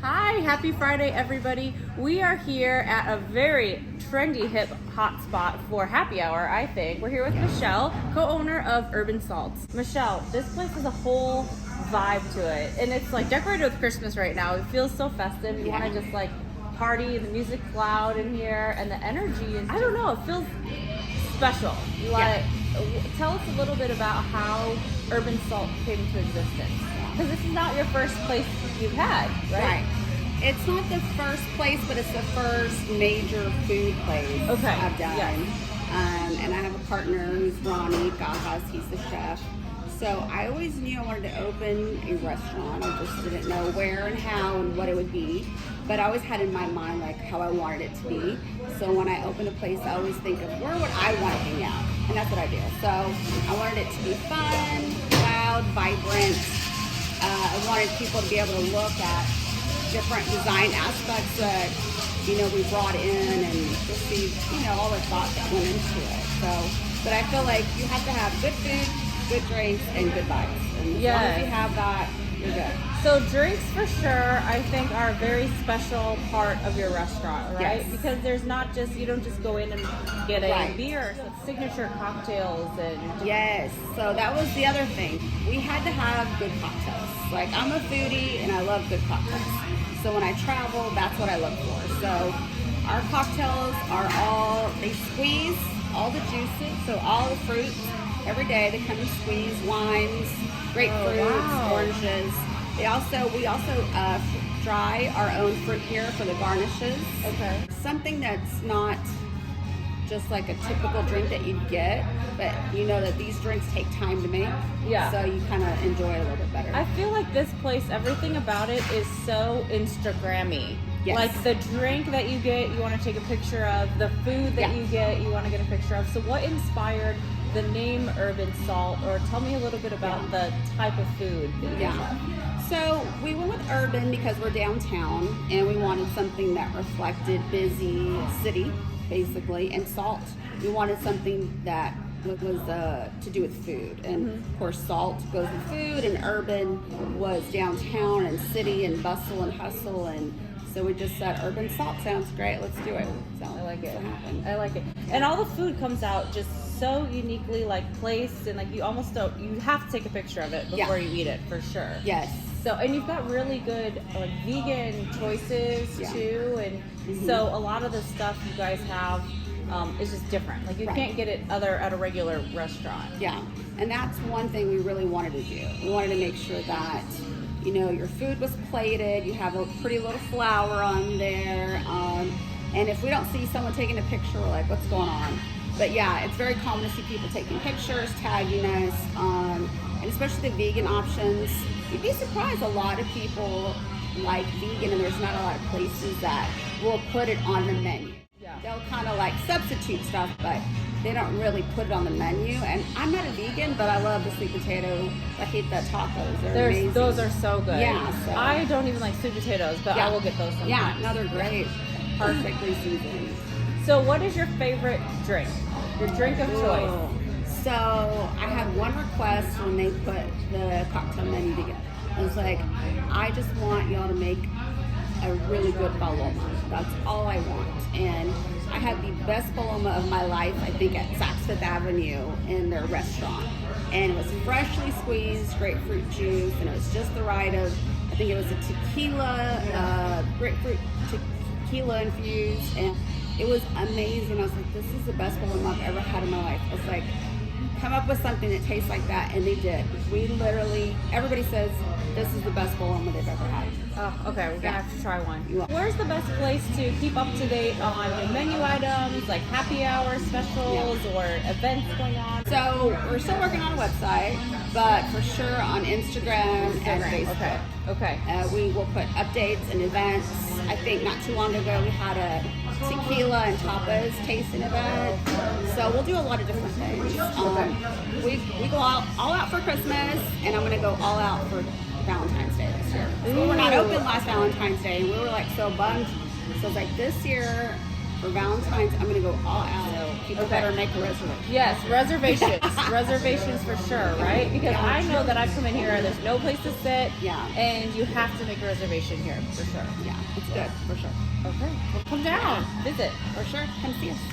Hi, happy Friday, everybody. We are here at a very trendy, hip hotspot for happy hour, I think. We're here with Michelle, co-owner of Urban Salts. Michelle, this place has a whole vibe to it, and it's like decorated with Christmas right now. It feels so festive. You want to just like party, the music's loud in here, and the energy is, I don't know, it feels special. Like, tell us a little bit about how Urban Salt came into existence. Because this is not your first place you've had, right? It's not the first place, but it's the first major food place I've done. Yes. And I have a partner who's Ronnie Gagas, he's the chef. So I always knew I wanted to open a restaurant. I just didn't know where and how and what it would be. But I always had in my mind like how I wanted it to be. So when I open a place, I always think of where would I want to hang out? And that's what I do. So I wanted it to be fun, loud, vibrant. I wanted people to be able to look at different design aspects that, we brought in and just see, all the thought that went into it. So, but I feel like you have to have good food, good drinks, and good vibes. And as long as you have that, you're good. So drinks for sure, I think, are a very special part of your restaurant, right? Yes. Because there's not just, you don't just go in and get a beer, so it's signature cocktails and... Yes, so that was the other thing. We had to have good cocktails. Like, I'm a foodie and I love good cocktails. So when I travel, that's what I look for. So our cocktails are they squeeze all the juices, so all the fruits. Every day they come and squeeze wines, grapefruits, oranges. We also dry our own fruit here for the garnishes. Okay. Something that's not just like a typical drink that you'd get, but you know that these drinks take time to make. Yeah. So you kind of enjoy it a little bit better. I feel like this place, everything about it is so Instagrammy. Yes. Like the drink that you get, you want to take a picture of. The food that you get, you want to get a picture of. So what inspired the name Urban Salt? Or tell me a little bit about the type of food that you have. So we went with urban because we're downtown and we wanted something that reflected busy city, basically, and salt. We wanted something that was to do with food. And of course salt goes with food, and urban was downtown and city and bustle and hustle, and so we just said Urban Salt sounds great, let's do it. So I like it. I like it. And all the food comes out just so uniquely like placed, and like you almost don't, you have to take a picture of it before you eat it for sure. Yes. So, and you've got really good like vegan choices too, and so a lot of the stuff you guys have is just different. Like you can't get it at a regular restaurant. Yeah, and that's one thing we really wanted to do. We wanted to make sure that your food was plated, you have a pretty little flower on there, and if we don't see someone taking a picture, we're like, what's going on? But yeah, it's very common to see people taking pictures, tagging us, and especially the vegan options. You'd be surprised, a lot of people like vegan, and there's not a lot of places that will put it on the menu. Yeah. They'll kind of like substitute stuff, but they don't really put it on the menu. And I'm not a vegan, but I love the sweet potato, fajita tacos. They're amazing. Those are so good. Yeah. So. I don't even like sweet potatoes, but I will get those sometimes. Yeah, no, they're great. Perfectly seasoned. So what is your favorite drink? Your drink of choice? So I had one request when they put the cocktail menu together. I was like, I just want y'all to make a really good paloma. That's all I want. And I had the best paloma of my life, I think, at Saks Fifth Avenue in their restaurant. And it was freshly squeezed grapefruit juice, and it was just the right of, I think it was a tequila, grapefruit tequila infused, and it was amazing. I was like, this is the best paloma I've ever had in my life. I was like, come up with something that tastes like that, and they did. We literally, everybody says this is the best paloma they've ever had. Oh, okay, we're gonna have to try one. will. Where's the best place to keep up to date on the menu items, like happy hour specials or events going on? So we're still working on a website, but for sure on Instagram and Facebook. Okay. We will put updates and events. I think not too long ago we had a tequila and tapas tasting event. So we'll do a lot of different things. We go all out for Christmas, and I'm gonna go all out for Valentine's Day this year. So we were not open last Valentine's Day, and we were like so bummed. So it's like this year for Valentine's, I'm gonna go all out. People Okay. better make a reservation. Yes, reservations. Reservations for sure, right? Because I know that I've come in here and there's no place to sit. Yeah. And you have to make a reservation here for sure. Yeah, it's good for sure. Okay. Well, come down. Visit. For sure. Come see us.